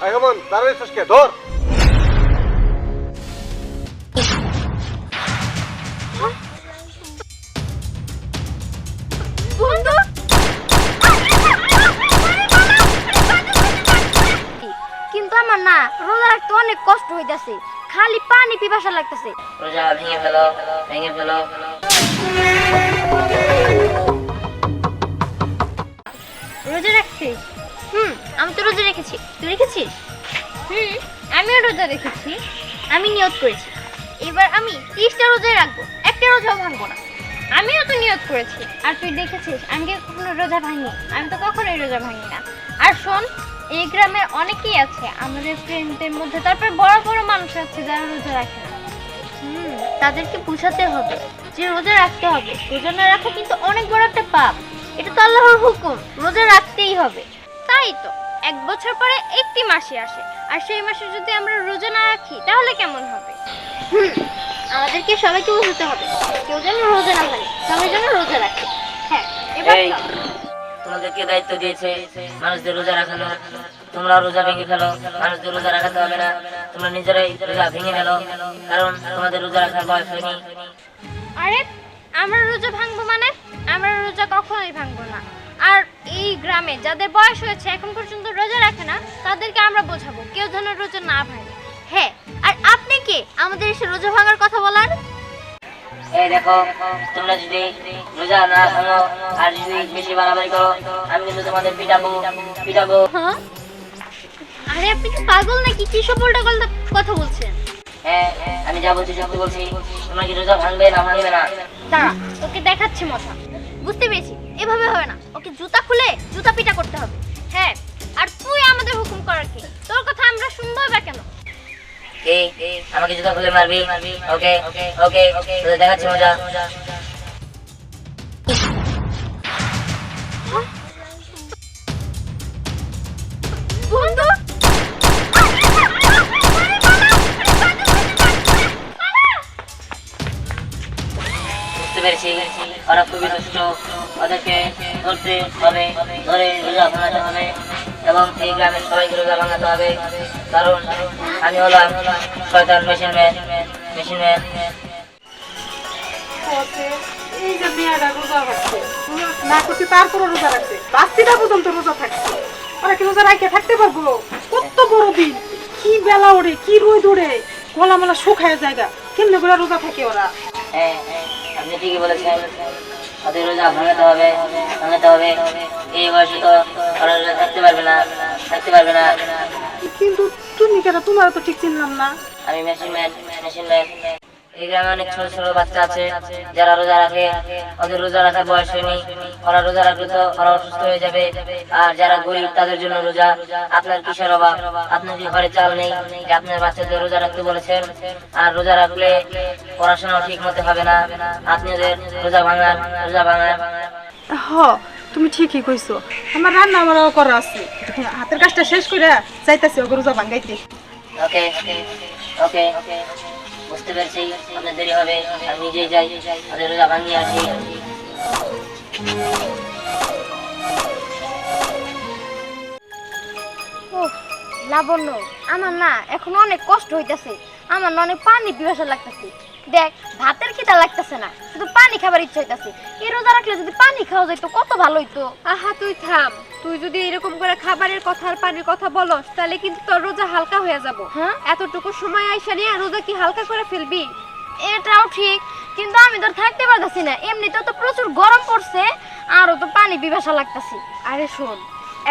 আইগমন দাঁড়াইছিস কে? ধর। বন্ধু কিন্তু আমার না রোজা রাখতে অনেক কষ্ট হইতাছে, খালি পানি পিপাসা লাগতেছে। রোজা ভেঙে ফেলো, ভেঙে ফেলো। রোজা রাখছিস? আমি তো রোজা রেখেছি। তুই রেখেছিস? আমিও রোজা রেখেছি। আমি নিয়ত করেছি এবার আমি 30টা রোজা রাখবো, একটা রোজাও ভাঙবো না। আমিও তো নিয়ত করেছি। আর তুই দেখেছিস আমি কি কখনো রোজা ভাঙি? আমি তো কখনোই রোজা ভাঙি না। আর শোন, এই গ্রামে অনেকেই আছে আমাদের ফ্রেন্ডদের মধ্যে, তারপর বড় বড় মানুষ আছে যারা রোজা রাখে না। তাদেরকে বুঝাতে হবে যে রোজা রাখতে হবে। রোজা না রাখা কিন্তু অনেক বড় একটা পাপ। এটা তো আল্লাহর হুকুম, রোজা রাখতেই হবে। তাই তো 1 বছর পরে একটি মাসই আসে, আর সেই মাসে যদি আমরা রোজা না রাখি তাহলে কেমন হবে? আমাদেরকে সবাইকে বুঝাতে হবে কেউ যেন রোজা না ভাঙে, সবাই যেন রোজা রাখে। হ্যাঁ, এবার এই, তোমাদেরকে দায়িত্ব দিয়েছে মানুষদের রোজা রাখানো। তোমরা রোজা ভেঙে ফেলো, মানুষদের রোজা রাখাতে হবে না। তোমরা নিজেরাই রোজা ভেঙে ফেলো, কারণ তোমাদের রোজা রাখার বয়স হয়নি। আরে আমরা রোজা ভাঙবো মানে? আমরা রোজা কখনোই ভাঙবো না। আর এই গ্রামে যাদের বয়স হয়েছে এখন পর্যন্ত রোজা রাখে না, তাদেরকে আমরা বোঝাবো কেউ যেন রোজা না ভাঙে। হ্যাঁ, আর আপনি কে আমাদের এসে রোজা ভাঙার কথা বলার? এই দেখো, তোমরা যদি রোজা না ভাঙো আর যদি বেশি বাড়াবাড়ি করো, আমি কিন্তু তোমাদের পিটাবো পিটাবো। হ্যাঁ, আরে আপনি কি পাগল নাকি? কি সব উল্টাপাল্টা কথা বলছেন? হ্যাঁ, আমি যা বলছি সত্যি বলছি। তোমরা কি রোজা ভাঙবে না ভাঙবে না? দাঁড়া, তোকে দেখাচ্ছি মজা। বুঝতে পেরেছি, এভাবে হবে না। ওকে জুতা খুলে জুতা পিটা করতে হবে। হ্যাঁ, আর তুই আমাদের হুকুম করার কি? তোর কথা আমরা শুনবো বা কেন? এই, আমাকে জুতা খুলে মারবি? ওকে ওকে ওকে, তোদের দেখাচ্ছি মজা। বন্ধু, বুঝতে পেরেছি ওরা খুবই দুষ্ট। ওদেরকে ধরতে হবে, ধরে রোজা ভাঙাতে হবে এবং এই গ্রামের সবাইকে রোজা ভাঙাতে হবে, কারণ আমি হলাম শয়তান মেশিন ম্যান। এই যে মেয়েরা রোজা রাখছে, না করছি তারপরে রোজা রাখছে, বাচ্চাটা পর্যন্ত রোজা থাকছে। ওরা কি রোজা রাখে থাকতে পারবো? কত বড় দিন, কি বেলা ওরে, কি রোদ ওরে, গলা মালা শুকায় জায়গা, কেমনে করে রোজা থাকে ওরা? হ্যাঁ, আপনি ঠিকই বলেছেন, ওদের রোজা ভাঙাতে হবে। এই বয়সে তো ওরা রোজা থাকতে পারবে না। কিন্তু তুমি কেন, তোমার তো ঠিক চিনলাম না। আমি মেশিন ম্যান। এই গ্রামে অনেক ছোট ছোট বাচ্চা আছে যারা রোজা রাখে। ওদের রোজা রাখার বয়স হয়নি। ওরা রোজা রাখলে তো ওরা অসুস্থ হয়ে যাবে। আর যারা গরিব তাদের জন্য রোজা। আপনার কিসের অভাব? আপনার কি ঘরে চাল নেই যে আপনার বাচ্চাদের রোজা রাখতে বলেছেন? আর রোজা রাখলে পড়াশোনাও ঠিক মতো হবে না। আপনি ওদের রোজা ভাঙার। হ, তুমি ঠিকই কইছো। আমার রান্না আমারও করা আছে, হাতের কাজটা শেষ করে যাইতাছি ওকে রোজা ভাঙাইতে। ওকে ওকে ওকে, বুঝতে পেরেছি আপনার দেরি হবে। আমি নিজেই যাই, ওদের রোজা ভাঙিয়ে আসি। ওহ, লাবণ্য, আমার না এখন অনেক কষ্ট হইতাছে। আমার না অনেক পানি পিপাসা লাগতেছে। দেখ, ভাতের খিদা লাগতেছে না, শুধু পানি খাবার ইচ্ছা হইতাছে। এই রোজা রাখলে যদি পানি খাওয়া যাইতো কত ভালো হইতো। আহা তুই থাম। তুই যদি এরকম করে খাবারের কথা আর পানির কথা বলস তাহলে কিন্তু তোর রোজা হালকা হয়ে যাব। হ্যাঁ, এতটুকু সময় আইসা নিয়ে রোজা কি হালকা করে ফেলবি? এটাও ঠিক, কিন্তু আমি তো থাকতে পারতাছি না। এমনিতেও তো প্রচুর গরম পড়ছে, আরও তো পানি পিপাসা লাগতেছে। আরে শোন,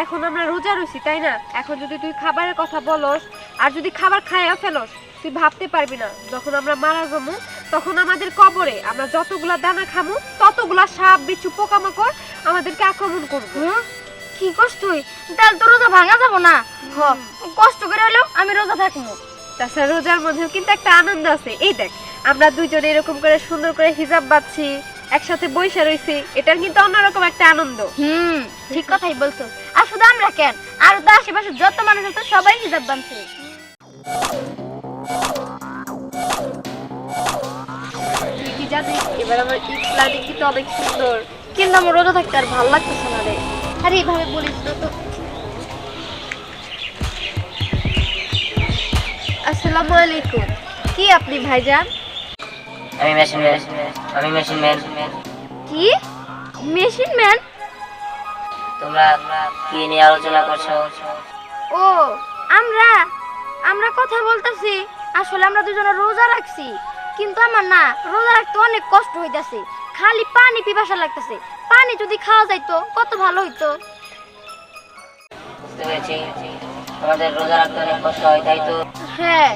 এখন আমরা রোজা রইছি তাই না? এখন যদি তুই খাবারের কথা বলস আর যদি খাবার খাইয়া ফেলস, তুই ভাবতে পারবি না যখন আমরা মারা যাবো তখন আমাদের কবরে আমরা যতগুলা দানা খামু ততগুলা সাপ বিচ্ছু পোকামাকড় আমাদেরকে আক্রমণ করবে। কি কষ্ট হয়, তাহলে তো রোজা ভাঙা যাবো না। কষ্ট করে হলেও আমি রোজা থাকবো। তাছাড়া রোজার মধ্যেও কিন্তু একটা আনন্দ আছে। এই দেখ, আমরা দুজনে এরকম করে সুন্দর করে হিজাব বাঁধছি, একসাথে বইসা রইছি, এটার কিন্তু অন্যরকম একটা আনন্দ। ঠিক কথাই বলছো। আর শুধু আমরা কেন, আর তো আশেপাশে যত মানুষ আছে সবাই হিজাব বাঁধছে। তুই কি জানিস এবার আমার ঈদ প্ল্যানিং কিন্তু অনেক সুন্দর। কিন্তু আমার রোজা থাকতে আর ভালো লাগতেছে না রে। আরে এইভাবে বলিস না তো। আসসালামু আলাইকুম। কি আপনি ভাইজান? আমি মেশিন ম্যান। কি মেশিন ম্যান? তোমরা কি নিয়ে আলোচনা করছো? ও আমরা আমরা কথা বলতেছি। আসলে আমরা দুজনে রোজা রাখছি, কিন্তু আমার না রোজা রাখতে অনেক কষ্ট হইতাছে। খালি পানি পিপাসা লাগতেছে। পানি যদি খাওয়া যাইতো কত ভালো হইতো। বুঝতে পেরেছি, তোমাদের রোজা রাখতে অনেক কষ্ট হয়, তাই তো? হ্যাঁ।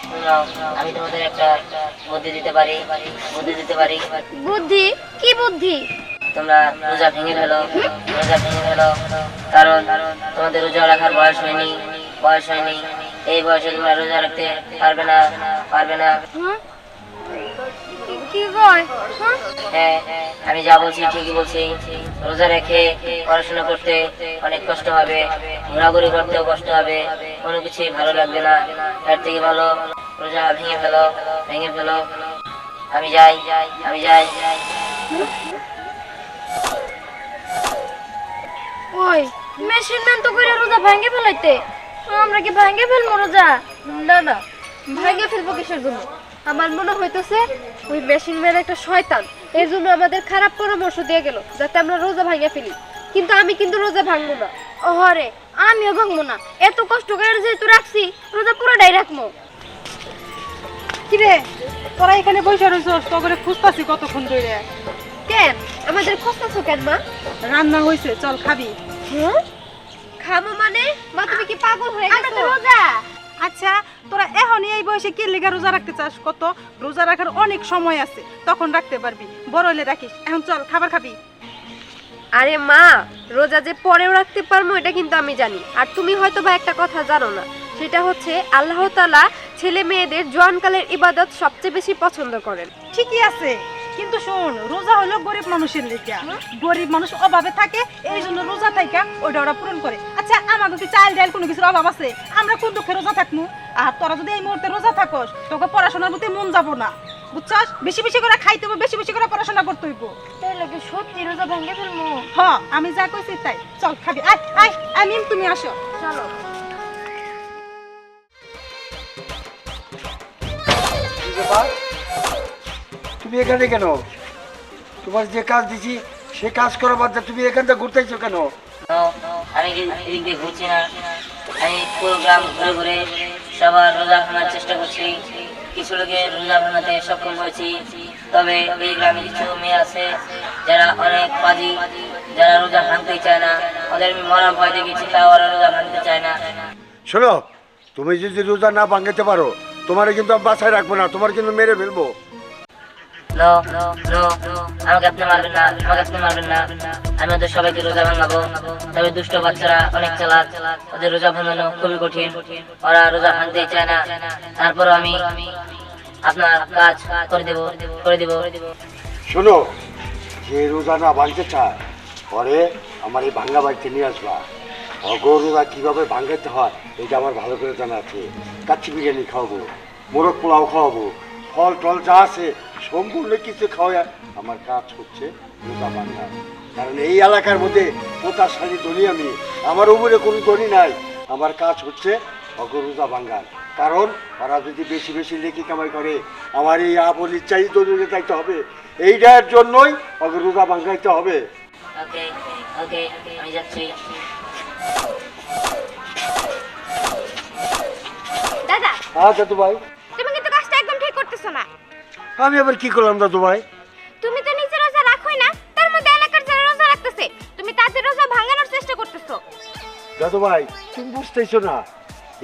শুনো, আমি তোমাদের একটা বুদ্ধি দিতে পারি। বুদ্ধি? কি বুদ্ধি? তোমরা রোজা ভেঙে ফেলো। কারণ তোমাদের রোজা রাখার বয়স হয়নি। এই বয়সে তোমরা রোজা রাখতে পারবে না। হ্যাঁ? কি কয়? হ্যাঁ? হ্যাঁ, আমি যা বলছি ঠিকই বলছি। রোজা রেখে পড়াশোনা করতে অনেক কষ্ট হবে, ঘোরাঘুরি করতেও কষ্ট হবে, কোনো কিছুই ভালো লাগবে না। তার থেকে ভালো রোজা ভেঙে ফেলো। আমি যাই। ওই মেশিন ম্যান তো কইরা রোজা ভাঙে ফেলাইতে। আমরা কি ভাঙে ফেলবো রোজা? না, ভাঙে ফেলবো কিসের জন্য? আমার মনে হইতেছে ওই মেশিন ম্যান একটা শয়তান, এই জন্য আমাদের খারাপ পরামর্শ দিয়ে গেল যাতে আমরা রোজা ভাঙে ফেলি। কিন্তু আমি কিন্তু রোজা ভাঙবো না। ওহরে, আমিও ভাঙবো না। এত কষ্ট করে যেহেতু রাখছি, রোজা পুরোটাই রাখবো। কিরে তোরা এখানে বসে রইছস, তোরে খুঁজতাছি কতক্ষণ ধরে। কেন আমাদের খোঁজতেছো কেন মা? রান্না হইছে, চল খাবি। হ্যাঁ, খাবো মানে? মা তুমি কি পাগল হয়ে আমরা তো গেছো? রোজা। আচ্ছা তোরা এখনই এই বয়সে কি লেগে রোজা রাখতে চাস? কত রোজা রাখার অনেক সময় আছে, তখন রাখতে পারবি। বড় হলে রাখিস। এখন চল খাবার খাবি। আরে মা, রোজা যে পরেও রাখতে পারবো এটা কিন্তু আমি জানি। আর তুমি হয়তো বা একটা কথা জানো না, সেটা হচ্ছে আল্লাহ তাআলা ছেলে মেয়েদের জোয়ানকালের ইবাদত সবচেয়ে বেশি পছন্দ করেন। ঠিকই আছে, কিন্তু শোন, রোজা হলো গরিব মানুষের লেখা। গরিব মানুষ অভাবে থাকে, এই জন্য রোজা থাকা ওইটা ওরা পূরণ করে। আচ্ছা আমাকে কি চাল ডাল কোনো কিছুর অভাব আছে? আমরা কোন দুঃখে রোজা থাকবো? আর তোরা যদি এই মুহূর্তে রোজা থাকস, তোকে পড়াশোনার প্রতি মন যাবো না, বুঝছস? বেশি করে খাইতে হবে, বেশি করে পড়াশোনা করতে হইব। তাহলে কি সত্যি রোজা ভাঙে ফেলবো? হ, আমি যা কইছি তাই। চল খাবি। আমিন তুমি আসো। চলো। তুমি এখানে কেন? তোমার যে কাজ দিছি সে কাজ করা বাদ দিয়ে তুমি এখানটা ঘুরতেছো কেন? আমি এদিক দিয়ে ঘুরছি না। আমি পুরো গ্রাম ঘুরে সবার রোজা ভাঙার চেষ্টা করছি। কিছু লোকের রোজা ভাঙাতে সক্ষম হয়েছি, তবে এই গ্রামে কিছু মেয়ে আছে যারা অনেক পাজি, যারা রোজা ভাঙতেই চায় না। ওদের আমি মরা ভয় দেখেছি, তাও ওরা রোজা ভাঙতে চায় না। শোনো, তুমি যদি রোজা না ভাঙতে পারো, তোমারে কিন্তু আমি বাসায় রাখবো না, তোমার কিন্তু মেরে ফেলবো। নো, আমাকে আপনি মারবেন না। আমি ওদের সবাইকে রোজা ভাঙাবো। তবে দুষ্ট বাচ্চারা অনেক চালাক, ওদের রোজা ভাঙানো খুবই কঠিন। ওরা রোজা ভাঙতেই চায় না। তারপর আমি আপনার কাজ করে দেব। শোনো, যে রোজা না ভাঙতে চায় পরে আমার এই ভাঙ্গা বাড়িতে নিয়ে আসবা। অগরোজা কিভাবে ভাঙাতে হয় এটা আমার ভালো করে জানা আছে। কাচ্চি বিরিয়ানি খাওয়াবো, মোরগ পোলাও খাওয়াবো, ফল টল যা আছে সম্পূর্ণ কিছু খাওয়া। আমার কাজ হচ্ছে রোজা ভাঙা। কারণ এই এলাকার মধ্যে প্রতাপশালী ধনী আমি, আমার উপরে কোনো ধনী নাই। আমার কাজ হচ্ছে অগরোজা ভাঙ্গার। কারণ ওরা যদি বেশি লেখি কামাই করে, আমার এই আপন ইচ্ছাই দলিলে যাইতে হবে। এইটার জন্যই অগরোজা ভাঙাইতে হবে। ওকে, আমি যাচ্ছি। দাদা, দাদু ভাই, তুমি কিন্তু কাজটা একদম ঠিক করতেছো না। আমি আবার কি করলাম দাদু ভাই? তুমি তো নিজে রোজা রাখোই না, তার মধ্যে এলাকার যারা রোজা রাখতেছে তুমি তাদের রোজা ভাঙানোর চেষ্টা করতেছো। দাদু ভাই, তুমি বুঝতেছো না,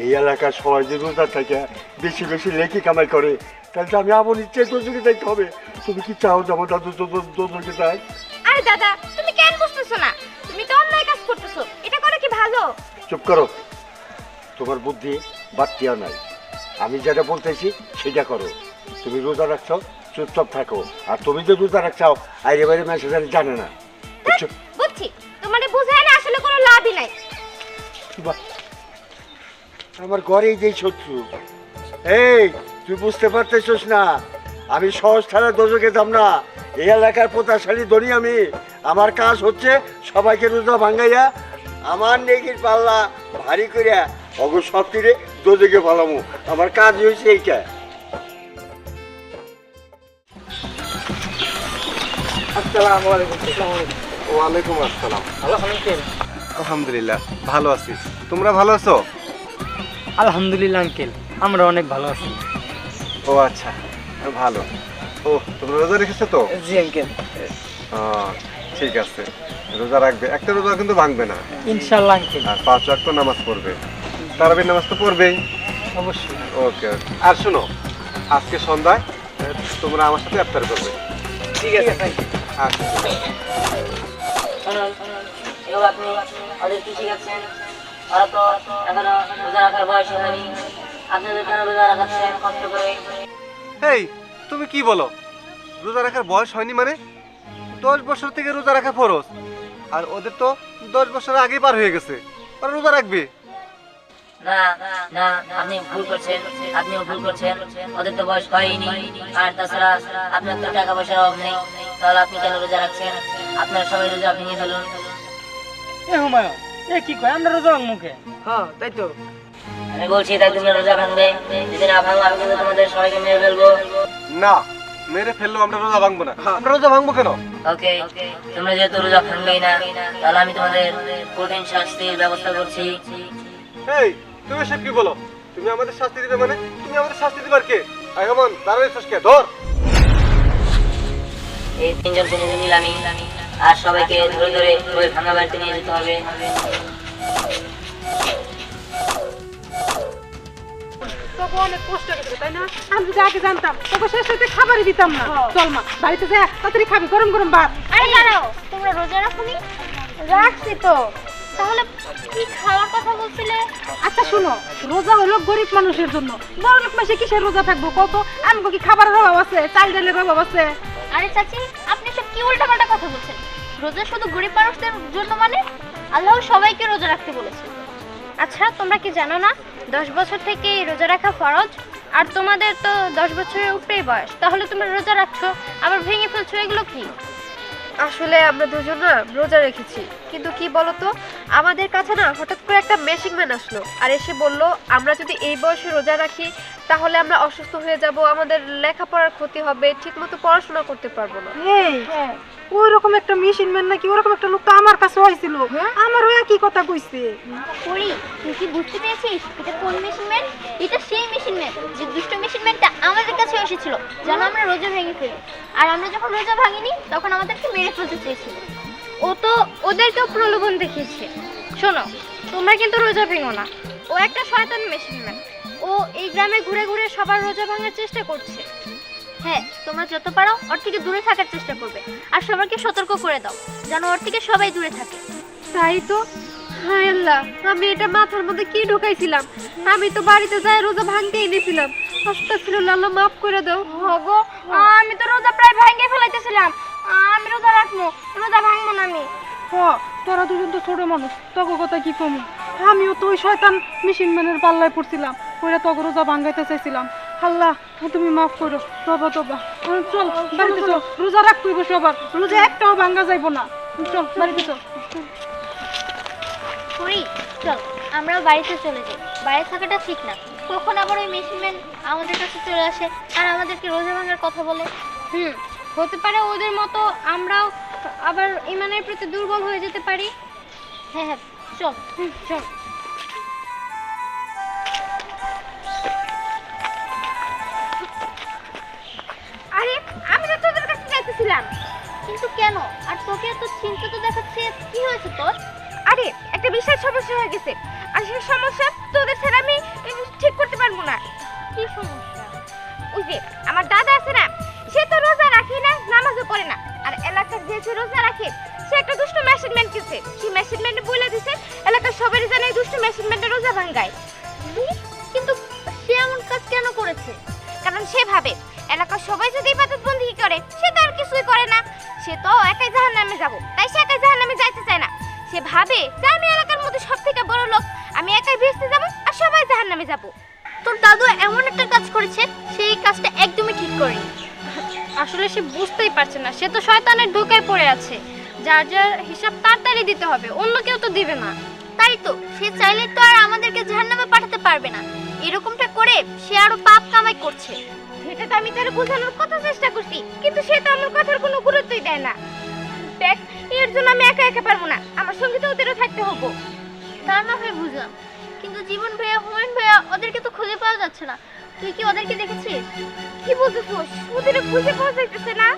এই এলাকার সবাই যে রোজা থাকে বেশি লেখি কামাই করে, তাহলে তো আমি আপন ইচ্ছাই দোজকে যাইতে হবে। তুমি কি চাও যে আমার দাদু দোজকে যাই? আরে দাদা, তুমি কেন বুঝতেছো না? তুমি তো অন্যায় কাজ করতেছো। এটা করে কি ভালো? চুপ করো, তোমার বুদ্ধি বাড়তিও নাই। আমি যেটা বলতেছি সেটা করো। তুমি রোজা রাখছো, চুপচাপ থাকো। আর তুমি যে রোজা রাখছাও আইরে বাইরে মেসেজ জানে না, বুঝছো? বুঝছি, তোমারে বুঝায় না আসলে কোনো লাভই নাই। বাহ, আমার ঘরেই যেই শত্রু। এই তুই বুঝতে পারতেছিস না, আমি সহজ থানার দোজকে যাব না। এই এলাকার প্রতাপশালী ধনী আমি। আমার কাজ হচ্ছে সবাইকে রোজা ভাঙাইয়া আমার নেকির পাল্লা ভারী করিয়া অগর সব কিরে দোদেকে ভালামু, আমার কাজ হয়েছে এইটা। আসসালামু আলাইকুম। ওয়ালাইকুম আসসালাম। ভালো আঙ্কেল? আলহামদুলিল্লাহ ভালো আছি, তোমরা ভালো আছো? আলহামদুলিল্লাহ আঙ্কেল, আমরা অনেক ভালো আছি। ও আচ্ছা, ভালো। ও তোমরা রোজা রেখেছো তো? জি আঙ্কেল। ঠিক আছে, রোজা রাখবে, একটা রোজা কিন্তু ভাঙবে না। ইনশাআল্লাহ আঙ্কেল। আর 5 ওয়াক্ত নামাজ পড়বে, তারাবির নামাজ তো পড়বেই। অবশ্যই। ওকে ওকে। আর শোনো, আজকে সন্ধ্যায় তোমরা আমার সাথে ইফতার করবে। ঠিক আছে আঙ্কেল। আচ্ছা। শুনুন, এগুলো আপনি ওদের কি শিখাচ্ছেন? ওরা তো এখনো রোজা রাখার বয়স হয়নি, আপনাদের কেন রোজা রাখাচ্ছেন কষ্ট করে? এই তুমি কি বলো? রোজা রাখার বয়স হয়নি মানে? 10 বছর থেকে রোজা রাখা ফরজ, আর ওদের তো 10 বছর আগে পার হয়ে গেছে, ওরা রোজা রাখবে। না না, আপনি ভুল করছেন, আপনিও ভুল করছেন। ওদের তো বয়স হয়নি, আর তাছাড়া আপনার তো টাকা পয়সার অভাব নেই, তাহলে আপনি কেন রোজা রাখছেন? আপনারা সবাই রোজা ভেঙে ফেলুন। এ হুমায়ুন, এ কি কয়, আমরা রোজা মুখে? হ্যাঁ তাই তো। আমি বলছি তাই তুমি রোজা ভাঙবে, যদি না ভাঙো আমি কিন্তু তোমাদের সবাইকে মেরে ফেলবো। না, মেরে ফেললেও আমরা রোজা ভাঙবো না। আমরা রোজা ভাঙবো কেন? ওকে, তোমরা যেহেতু রোজা ভাঙবেই না, তাহলে আমি তোমাদের কঠিন শাস্তির ব্যবস্থা করছি। এই তুমি সব কি বলো? তুমি আমাদের শাস্তি দিবে মানে? তুমি আমাদের শাস্তি দিবার কে? আয়মান দাঁড়াইছস কে? ধর। এই তিনজনকে নিয়ে নিলামি, আর সবাইকে ধরে ধরে ওই ভাঙা বাড়িতে নিয়ে যেতে হবে। তোকে অনেক কষ্ট গেছে তাই না? আমি যদি আগে জানতাম তোকে শেষ হইতে খাবারই দিতাম না। চল মা বাড়িতে যা, তাড়াতাড়ি খাবি গরম গরম ভাত। আরে দাঁড়াও, তোমরা রোজা রাখোনি? রাখছি তো। তাহলে কি খাওয়ার কথা বলছিলে? আচ্ছা শোনো, রোজা হলো গরিব মানুষের জন্য, বড় লোক মাসে কিসের রোজা থাকবো কত? আমগো কি খাবারের অভাব আছে? চাল ডালের অভাব আছে? আরে চাচি, আপনি সব কি উল্টাপাল্টা কথা বলছেন? রোজা শুধু গরিব মানুষদের জন্য মানে? আল্লাহ সবাইকে রোজা রাখতে বলেছে। আচ্ছা, তোমরা কি জানো না 10 বছর থেকে রোজা রাখা ফরজ? আর তোমাদের তো 10 বছরের উপরেই বয়স, তাহলে তোমরা রোজা রাখছো আবার ভেঙে ফেলছো, এগুলো কি? আসলে আমরা দুজন না রোজা রেখেছি, কিন্তু কি বলতো, আমাদের কাছে না হঠাৎ করে একটা মেশিন ম্যান আসলো আর এসে বলল আমরা যদি এই বয়সে রোজা রাখি তাহলে আমরা অসুস্থ হয়ে যাব, আমাদের লেখাপড়ার ক্ষতি হবে, ঠিকমতো পড়াশোনা করতে পারবো না। এই ওই রকম একটা মেশিন ম্যান নাকি ওরকম একটা লোক তো আমার কাছে হয়েছিল, আমার ওই একই কথা কইছে। করি, তুই কি বুঝতে পেরেছিস এটা কোন মেশিনম্যান? এটা সেই মেশিনম্যান যে দুষ্ট মেশিনম্যানটা আমাদের কাছে এসেছিল যেন আমরা রোজা ভেঙে ফেলি, আর আমরা যখন রোজা ভাঙিনি তখন আমাদেরকে মেরে ফেলতে চেয়েছিল। ও তো ওদেরকেও প্রলোভন দেখিয়েছে। শোনো, তোমরা কিন্তু রোজা ভেঙো না, ও একটা শয়তান মেশিনম্যান, ও এই গ্রামে ঘুরে ঘুরে সবার রোজা ভাঙার চেষ্টা করছে। হ্যাঁ, তোমরা যত পারো ওর থেকে দূরে থাকার চেষ্টা করবে, আর সবাইকে সতর্ক করে দাও যেন ওর থেকে সবাই দূরে থাকে। তাই তো। হায় আল্লাহ, আমি এটা মাথার মধ্যে কি ঢুকাইছিলাম? আমি তো বাড়িতে যাই রোজা ভাঙতেই নিয়েছিলাম। আস্তাগফিরুল্লাহ, আল্লাহ মাফ করে দাও। গো, আমি তো রোজা প্রায় ভাঙিয়ে ফেলাইতেছিলাম। আমি রোজা রাখবো, রোজা ভাঙবো না আমি। তোরা দুজন তো ছোট মানুষ, তোকে কথা কি কমু? আমিও তো ওই শয়তান মেশিন ম্যানের পাল্লায় পড়ছিলাম, ওইটা তোকে রোজা ভাঙাইতে চাইছিলাম। আল্লাহ তুমি মাফ করো। তবা তবা। চল বাড়িতে চল, রোজা রাখতে হইব সবার, রোজা একটাও ভাঙা যাইব না। চল বাড়িতে চল। করি, চল আমরাও বাড়িতে চলে যাই, বাইরে থাকাটা ঠিক না। কখন আবার ওই মেশিনম্যান আমাদের কাছে চলে আসে আর আমাদেরকে রোজা ভাঙার কথা বলে। হতে পারে ওদের মতো আমরাও আবার ইমানের প্রতি দুর্বল হয়ে যেতে পারি। হ্যাঁ হ্যাঁ, চল চল। আরে আমি তো তোদের কাছে যাইতেছিলাম। কিন্তু কেন? আর তোকে এত চিন্তিত দেখাচ্ছে, কি হয়েছে তোর? আরে একটা বিশাল সমস্যা হয়ে গেছে, আর সেই সমস্যা তোদের ছাড়া আমি ঠিক করতে পারবো না। কি সমস্যা? ওই যে আমার দাদা আছে না, সে তো রোজা রাখে না, নামাজও পড়ে না, আর এলাকার যে যে রোজা রাখে সে একটা দুষ্ট মেশিনম্যান কিছে। সেই মেশিনম্যানে বলে দিছে এলাকার সবারই জানে এই দুষ্ট মেশিনম্যানটা রোজা ভাঙায়। কিন্তু সে এমন কাজ কেন করেছে? কারণ সে ভাবে এলাকার সবাই যদি ইবাদত বন্দি করে সে তো আর কিছুই করে না, সে তো একাই জাহান্নামে যাব, তাই সে একাই জাহান্নামে যাইতে চায় না। সে ভাবে যে আমি এলাকার মধ্যে সবথেকে বড় লোক, আমি একাই বেহেশতে যাব আর সবাই জাহান্নামে যাব। তোর দাদু এমন একটা কাজ করেছে, সেই কাজটা একদমই ঠিক করেনি। আসলে সে বুঝতেই পারছে না, সে তো শয়তানের ধোঁকায় পড়ে আছে। যার যার হিসাব তাড়াতাড়ি দিতে হবে, অন্য কেউ তো দিবে না। তাই তো, সে চাইলে তো আর আমাদেরকে জাহান্নামে করে সে আরো পাপ কামাই করছে। সেটা তো আমি তার বোঝানোর কত চেষ্টা করছি, কিন্তু সে তো আমার কথার কোনো গুরুত্বই দেয় না। দেখ, এর জন্য আমি একা একা পারবো না, আমার সঙ্গে তো ওদেরও থাকতে হবো। তা না হয় বুঝলাম, কিন্তু জীবন ভাইয়া, হুমায়ুন ভাইয়া ওদেরকে তো খুঁজে পাওয়া যাচ্ছে না। তুই কি ওদেরকে দেখেছিস? কি বলতেছিস? ওদের খুঁজে পাওয়া যাইতেছে না?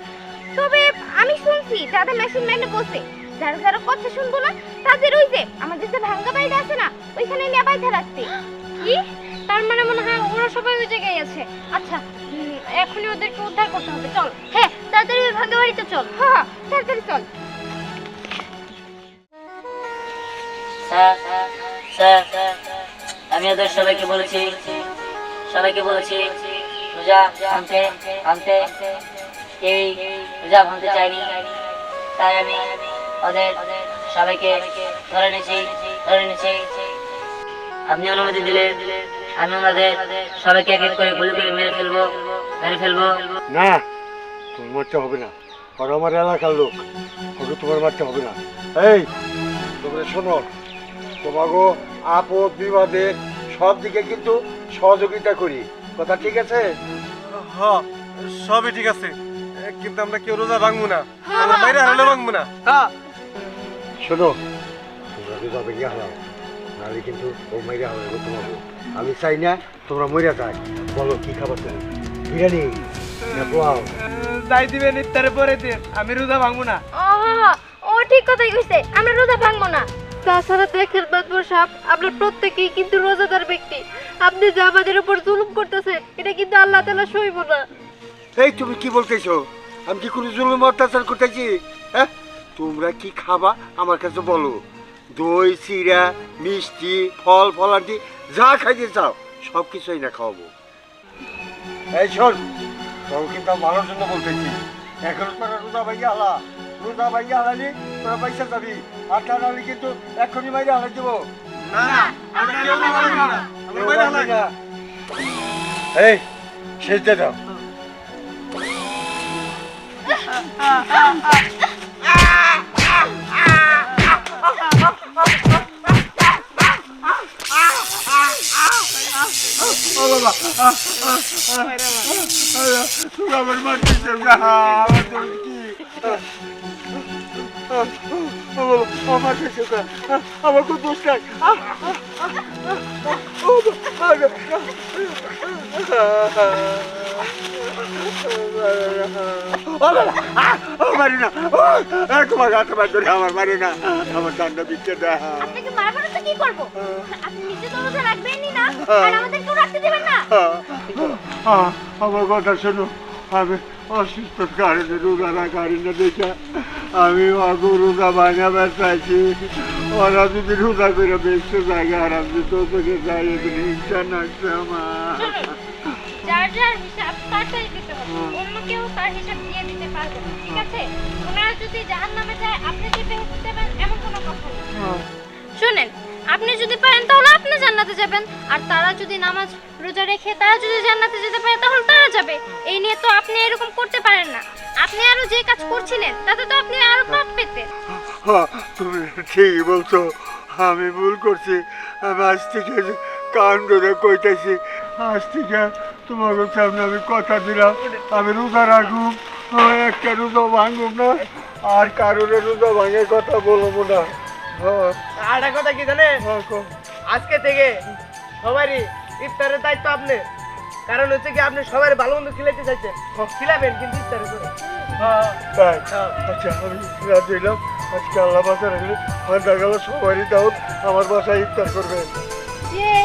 তবে আমি শুনছি দাদা মেশিন ম্যানে বসে, যারা যারা কথা শুনবো না তাদের ওই যে আমাদের যে ভাঙ্গা বাড়িটা আছে না, ওইখানে নিয়ে বাইধা রাখতে। কি? তার মানে মনে হয় ওরা সবাই ওই জায়গায় আছে। আচ্ছা, এখনই ওদেরকে উদ্ধার করতে হবে, চল। হ্যাঁ, তাড়াতাড়ি ওই ভাঙ্গা বাড়িতে চল। হ্যাঁ, তাড়াতাড়ি চল। স্যার স্যার আমি ওদের সবাইকে বলেছি রোজা ভাঙতে এই রোজা ভাঙতে চাইনি, তাই আমি ওদের সবাইকে ধরে নিয়েছি। আপনি অনুমতি দিলে আমি ওনাদের সবাইকে এক এক করে গুলি করে মেরে ফেলবো। না, তোমার মারতে হবে না, আর আমার এলাকার লোক, ওকে তোমার মারতে হবে না। এই তোমরা শোনো, তোমাকে আপদ বিবাদে সব দিকে কিন্তু সহযোগিতা করি, কথা ঠিক আছে? হ্যাঁ, সবই ঠিক আছে, কিন্তু আমরা কেউ রোজা ভাঙবো না, আমরা বাইরে হারালে ভাঙবো না। শোনো, তোমরা রোজা ভেঙে হারাও, নাহলে কিন্তু ও মেরে হারাবো তোমাকে। আমি চাই না তোমরা মরে যাক। বলো কি খাবার তুমি? বিরিয়ানি না পোলাও? যাই দিবেন ইফতারে পরে দিন, আমি রোজা ভাঙবো না। ও ঠিক কথাই কইছে, আমরা রোজা ভাঙবো না। তাছাড়া দেখেন মাতবর সাহেব, আমরা প্রত্যেকেই কিন্তু রোজাদার ব্যক্তি। আপনি যে আমাদের উপর জুলুম করতেছেন, এটা কিন্তু আল্লাহ তাআলা সইব না। এই তুমি কি বলতেছো? আমি কি কোনো জুলুম অত্যাচার করতেছি? হ্যাঁ, তোমরা কি খাবা আমার কাছে বলো। দই, চিরা, মিষ্টি, ফল ফলাদি যা খাইতে চাও সব কিছুই না খাওয়াবো। এই শোন, তোর কিন্তু আমি ভালোর জন্য বলতেছি। এখন তোরা রোজা ভাইয়া হালালি তোরা পয়সা যাবি, আর তা নাহলে কিন্তু এখনই মাইরে হালাই দেবো। এই শেষ দিয়ে দাও। আমার মারতেছে না, আমার দোষ কি? আমার খুব দোষ নাই। মারি না, তোমার হাতে মার ধরে আমার মারি না, আমার ডান্ডা বিচ্ছে দেয়। আপনাকে মারবার তো কি করব? আপনি নিজে তো রোজা রাখবেনই না, আর আমাদেরকেও রাখতে দিবেন না। আমার কথা শোনো, আমি অসুস্থ কারণে রোজা রাখারি না দেখে আমি রোজা ভাঙা বেড়াইছি। ওরা যদি রোজা করে বেঁচতে জায়গা আর আমি তো তোকে যাই হিংসা নাচছে আমার। যার যার হিসাব তারটাই দিতে হবে, অন্য কেউ তার হিসাব দিয়ে দিতে পারবে না, ঠিক আছে? ওনারা যদি জাহান্নামে যায় আপনি যে বেহেশতে যাবেন এমন কোনো কথা নেই। শুনেন, আপনি যদি পারেন তাহলে আপনি জান্নাতে যাবেন, আর তারা যদি নামাজ রোজা রেখে তারা যদি জান্নাতে যেতে পারে তাহলে তারা যাবে। এই নিয়ে তো আপনি এরকম করতে পারেন না। আপনি আরো যে কাজ করছিলেন তাতে তো আপনি আরো পাপ পেতেন। তুমি ঠিকই বলছো, আমি ভুল করছি। আমি আজ থেকে কান ধরে কইতেছি, আজ থেকে তোমার সামনে আমি কথা দিলাম আমি রোজা রাখুম, একটা রোজা ভাঙুম না, আর কারোর রোজা ভাঙে কথা বলবো না। আর একটা কথা কি জানেন, আজকে থেকে সবারই ইফতারের দায়িত্ব আপনি। কারণ হচ্ছে কি, আপনি সবাই ভালো মন্দ খিলাইতে চাইছেন, খিলাবেন কিন্তু ইফতারে করে। তাই আচ্ছা, আমি রাত দিলাম। আজকে আল্লাহ বাসা রাখলে দেখা গেল সবারই দাওয়াত, আমার বাসায় ইফতার করবেন। ইয়ে